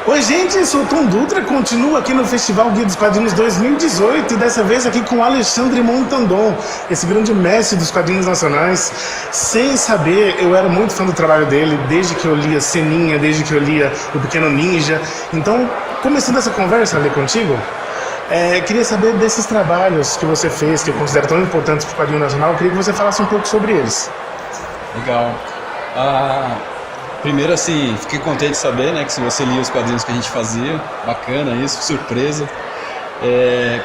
Oi gente, sou o Tom Dutra, continuo aqui no Festival Guia dos Quadrinhos 2018 e dessa vez aqui com Alexandre Montandon, esse grande mestre dos quadrinhos nacionais. Sem saber, eu era muito fã do trabalho dele, desde que eu lia Seninha, desde que eu lia O Pequeno Ninja. Então, começando essa conversa ali contigo, queria saber desses trabalhos que você fez, que eu considero tão importantes para o quadrinho nacional, eu queria que você falasse um pouco sobre eles. Legal. Primeiro, assim, fiquei contente de saber, né, que se você lia os quadrinhos que a gente fazia, bacana isso, surpresa.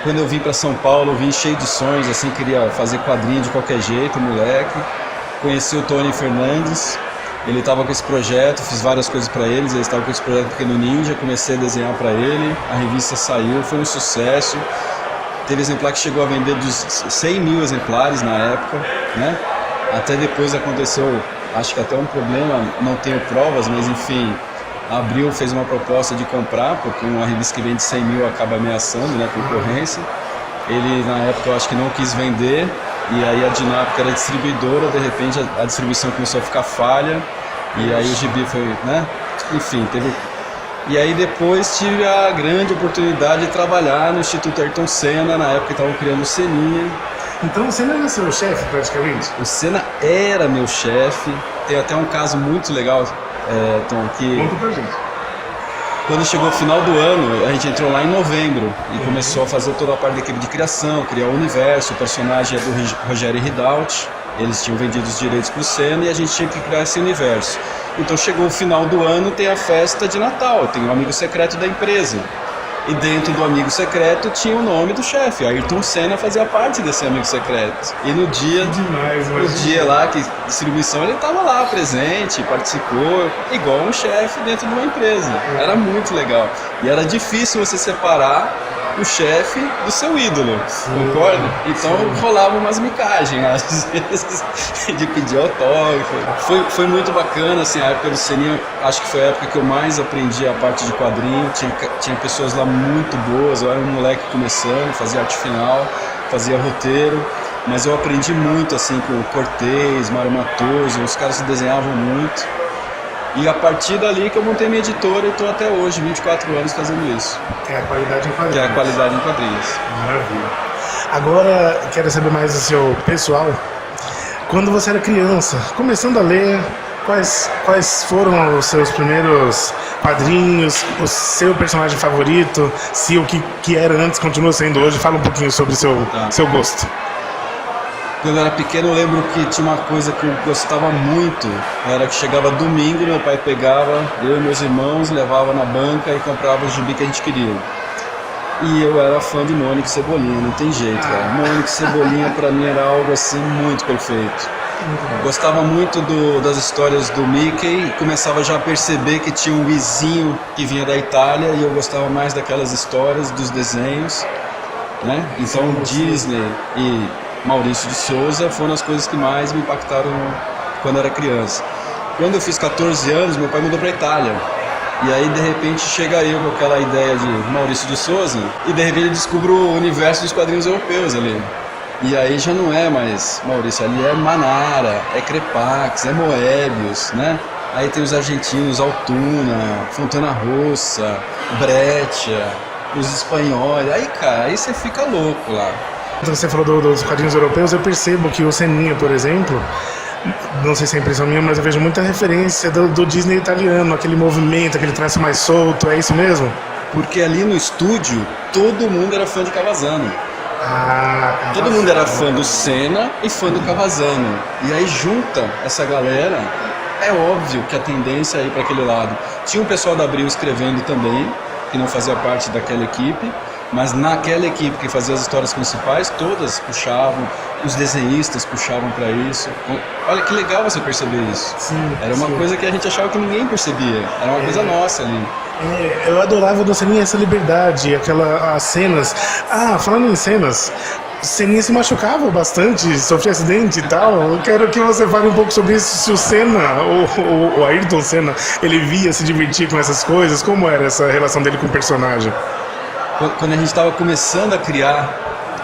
Quando eu vim para São Paulo, eu vim cheio de sonhos, assim, queria fazer quadrinho de qualquer jeito, moleque. Conheci o Tony Fernandes, ele estava com esse projeto, fiz várias coisas para eles, ele estava com esse projeto Pequeno Ninja, comecei a desenhar para ele, a revista saiu, foi um sucesso. Teve exemplar que chegou a vender dos 100 mil exemplares na época, né? Até depois aconteceu, acho que até um problema, não tenho provas, mas enfim, a Abril fez uma proposta de comprar, porque uma revista que vende 100 mil acaba ameaçando, né, a concorrência. Ele, na época, eu acho que não quis vender, e aí a Dinap, que era distribuidora, de repente a distribuição começou a ficar falha, e aí o gibi foi, né, enfim, teve... E aí depois tive a grande oportunidade de trabalhar no Instituto Ayrton Senna, na época que estavam criando o Seninha. Então o Senna era seu chefe, praticamente? O Senna era meu chefe. Tem até um caso muito legal, Tom, que... Conta pra gente. Quando chegou o final do ano, a gente entrou lá em novembro e começou a fazer toda a parte da equipe de criação, criar o universo, o personagem é do Rogério Ridaut, eles tinham vendido os direitos pro Senna e a gente tinha que criar esse universo. Então chegou o final do ano, tem a festa de Natal, tem o amigo secreto da empresa. E dentro do amigo secreto tinha o nome do chefe, Ayrton Senna fazia parte desse amigo secreto. E no dia, lá, que distribuição, ele estava lá presente, participou, igual um chefe dentro de uma empresa. Era muito legal. E era difícil você separar o chefe do seu ídolo, concorda? Então rolava umas micagens, às vezes, de pedir autógrafo. Foi muito bacana, assim, a época do Seninha, acho que foi a época que eu mais aprendi a parte de quadrinho, tinha pessoas lá muito boas, eu era um moleque começando, fazia arte final, fazia roteiro, mas eu aprendi muito, assim, com o Cortez, Mário Matoso, os caras desenhavam muito. E a partir dali que eu montei minha editora e estou até hoje, 24 anos, fazendo isso. Que é a qualidade em quadrinhos. Que é a qualidade em quadrinhos. Maravilha. Agora, quero saber mais do seu pessoal. Quando você era criança, começando a ler, quais foram os seus primeiros quadrinhos, o seu personagem favorito, se o que era antes continua sendo hoje? Fala um pouquinho sobre o seu gosto. Quando eu era pequeno, eu lembro que tinha uma coisa que eu gostava muito, era que chegava domingo, meu pai pegava, eu e meus irmãos, levava na banca e comprava o gibi que a gente queria. E eu era fã de Mônica e Cebolinha, não tem jeito, cara. Mônica e Cebolinha pra mim era algo assim muito perfeito. Gostava muito das histórias do Mickey e começava já a perceber que tinha um vizinho que vinha da Itália e eu gostava mais daquelas histórias, dos desenhos, né? Então Disney e Maurício de Souza foram as coisas que mais me impactaram quando eu era criança. Quando eu fiz 14 anos, meu pai mudou para a Itália. E aí, de repente, chega eu com aquela ideia de Maurício de Souza e, de repente, eu descubro o universo dos quadrinhos europeus ali. E aí já não é mais Maurício, ali é Manara, é Crepax, é Moebius, né? Aí tem os argentinos, Altuna, Fontana Rossa, Breccia, os espanhóis. Aí, cara, aí você fica louco lá. Quando você falou dos quadrinhos europeus, eu percebo que o Seninha, por exemplo, não sei se é impressão minha, mas eu vejo muita referência do Disney italiano, aquele movimento, aquele traço mais solto, é isso mesmo? Porque ali no estúdio, todo mundo era fã de Cavazano. Todo mundo era fã do Senna e fã do Cavazano. E aí junta essa galera, é óbvio que a tendência é ir para aquele lado. Tinha um pessoal da Abril escrevendo também, que não fazia parte daquela equipe, mas naquela equipe que fazia as histórias principais, todas puxavam, os desenhistas puxavam para isso. Olha que legal você perceber isso. Sim, era uma coisa que a gente achava que ninguém percebia, era uma coisa nossa ali. Eu adorava do Seninha essa liberdade, as cenas. Falando em cenas, Seninha se machucava bastante, sofria acidente e tal. Eu quero que você fale um pouco sobre isso, se o Senna, o Ayrton Senna, ele via se divertir com essas coisas, como era essa relação dele com o personagem? Quando a gente estava começando a criar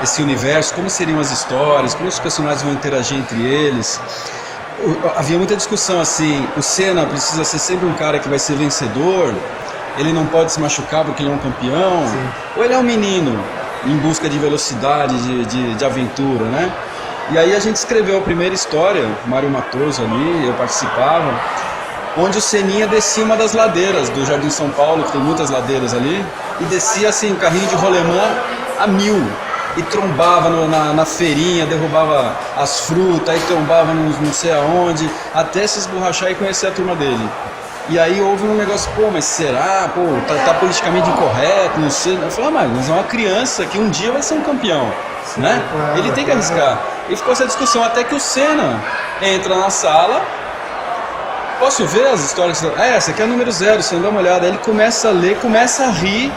esse universo, como seriam as histórias, como os personagens vão interagir entre eles, havia muita discussão assim, o Senna precisa ser sempre um cara que vai ser vencedor, ele não pode se machucar porque ele é um campeão, Sim. ou ele é um menino em busca de velocidade, de aventura, né? E aí a gente escreveu a primeira história, Mário Matoso ali, eu participava, onde o Seninha descia uma das ladeiras do Jardim São Paulo, que tem muitas ladeiras ali, e descia assim, carrinho de rolemã a 1000, e trombava na feirinha, derrubava as frutas, aí trombava não sei aonde, até se esborrachar e conhecer a turma dele. E aí houve um negócio, pô, mas será? Pô, tá politicamente incorreto, não sei. Eu falei, mas é uma criança que um dia vai ser um campeão, né? Claro, Ele tem que arriscar. E ficou essa discussão até que o Senna entra na sala. Posso ver as histórias? Essa aqui é a número 0, você dá uma olhada. Aí ele começa a ler, começa a rir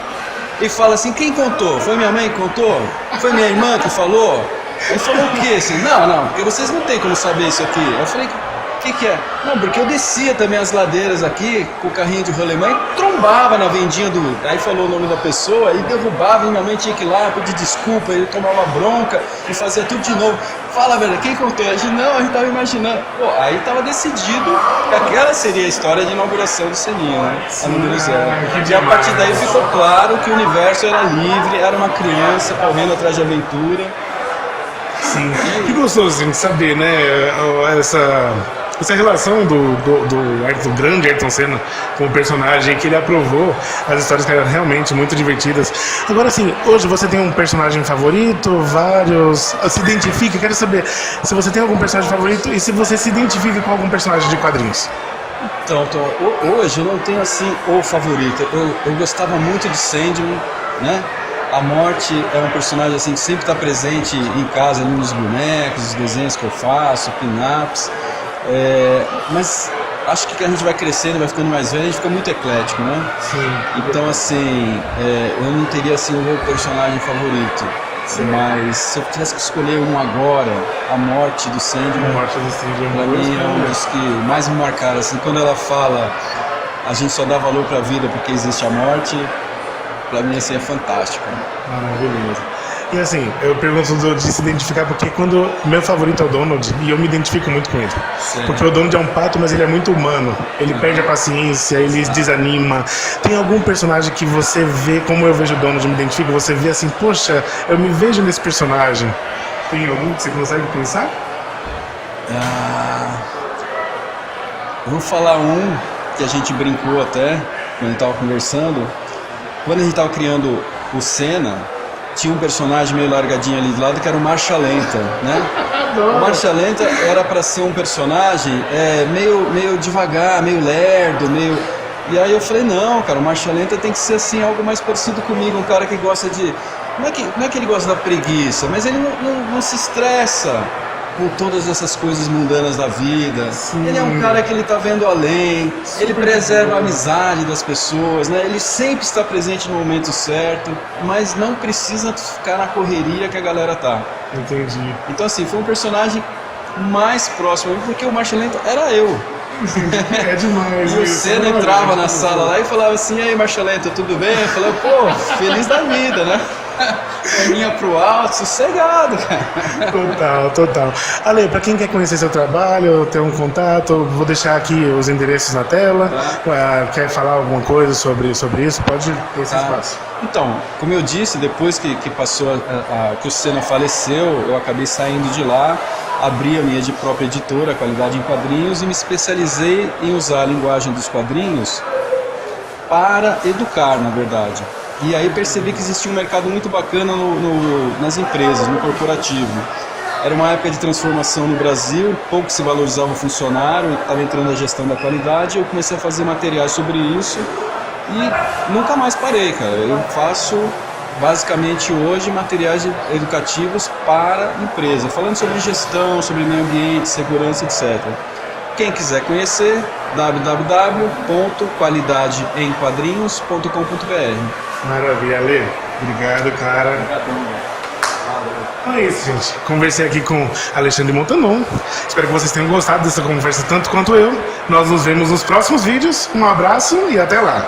e fala assim, quem contou? Foi minha mãe que contou? Foi minha irmã que falou? Ele falou o quê? Assim, não, porque vocês não tem como saber isso aqui. Eu falei, o que é? Não, porque eu descia também as ladeiras aqui com o carrinho de rolemã e trombava na vendinha do... Aí falou o nome da pessoa e derrubava e minha mãe tinha que ir lá pedir desculpa, ele tomava bronca e fazia tudo de novo. Fala, velho, quem contou? A gente tava imaginando. Pô, aí tava decidido que aquela seria a história de inauguração do Seninha, né? A número 0. E a partir daí ficou claro que o universo era livre, era uma criança correndo atrás de aventura. Sim, que gostoso assim, de saber, né, essa relação do grande Ayrton Senna com o personagem, que ele aprovou as histórias que eram realmente muito divertidas. Agora, assim, hoje você tem um personagem favorito, vários, se identifica, quero saber se você tem algum personagem favorito e se você se identifica com algum personagem de quadrinhos. Então, hoje eu não tenho assim o favorito, eu gostava muito de Sandman, né? A Morte é um personagem assim que sempre está presente em casa, ali nos bonecos, os desenhos que eu faço, pin-ups. Mas acho que a gente vai crescendo, vai ficando mais velho, a gente fica muito eclético, né? Sim. Então, assim, eu não teria assim um meu personagem favorito. Sim. Mas se eu tivesse que escolher um agora, a Morte do Sandman, pra mim é um dos que mais me marcaram. Assim, quando ela fala, a gente só dá valor pra vida porque existe a morte, pra mim assim é fantástico. Maravilhoso. E assim, eu pergunto de se identificar porque quando meu favorito é o Donald e eu me identifico muito com ele. Sim. Porque o Donald é um pato, mas ele é muito humano. Ele perde a paciência, ele desanima. Tem algum personagem que você vê, como eu vejo o Donald, eu me identifico, você vê assim, poxa, eu me vejo nesse personagem. Tem algum que você consegue pensar? Eu vou falar um que a gente brincou até quando a gente estava conversando. Quando a gente estava criando o Senna, tinha um personagem meio largadinho ali do lado que era o Marcha Lenta, né? O Marcha Lenta era para ser um personagem meio devagar, meio lerdo, meio... E aí eu falei, não, cara, o Marcha Lenta tem que ser assim, algo mais parecido comigo, um cara que gosta de... Não é que ele gosta da preguiça, mas ele não se estressa com todas essas coisas mundanas da vida. Sim. Ele é um cara que ele tá vendo além, ele preserva a amizade das pessoas, né? Ele sempre está presente no momento certo, mas não precisa ficar na correria que a galera tá. Entendi. Então assim, foi um personagem mais próximo, porque o Marcha Lenta era eu. É demais. E o Senna entrava na sala lá e falava assim, e aí Marcha Lenta, tudo bem? Eu falava, pô, feliz da vida, né? Perninha pro alto, sossegado, cara. Total. Ale, pra quem quer conhecer seu trabalho, ter um contato, vou deixar aqui os endereços na tela. Quer falar alguma coisa sobre isso? Pode ter esse espaço. Então, como eu disse, depois que passou que o Senna faleceu, eu acabei saindo de lá, abri a minha própria editora, Qualidade em Quadrinhos, e me especializei em usar a linguagem dos quadrinhos para educar, na verdade. E aí percebi que existia um mercado muito bacana nas empresas, no corporativo. Era uma época de transformação no Brasil, pouco se valorizava o funcionário, estava entrando a gestão da qualidade, eu comecei a fazer materiais sobre isso e nunca mais parei, cara. Eu faço basicamente hoje materiais educativos para empresa, falando sobre gestão, sobre meio ambiente, segurança, etc. Quem quiser conhecer, www.qualidadeemquadrinhos.com.br. Maravilha, Ale. Obrigado, cara. Então é isso, gente. Conversei aqui com Alexandre Montanon. Espero que vocês tenham gostado dessa conversa tanto quanto eu. Nós nos vemos nos próximos vídeos. Um abraço e até lá.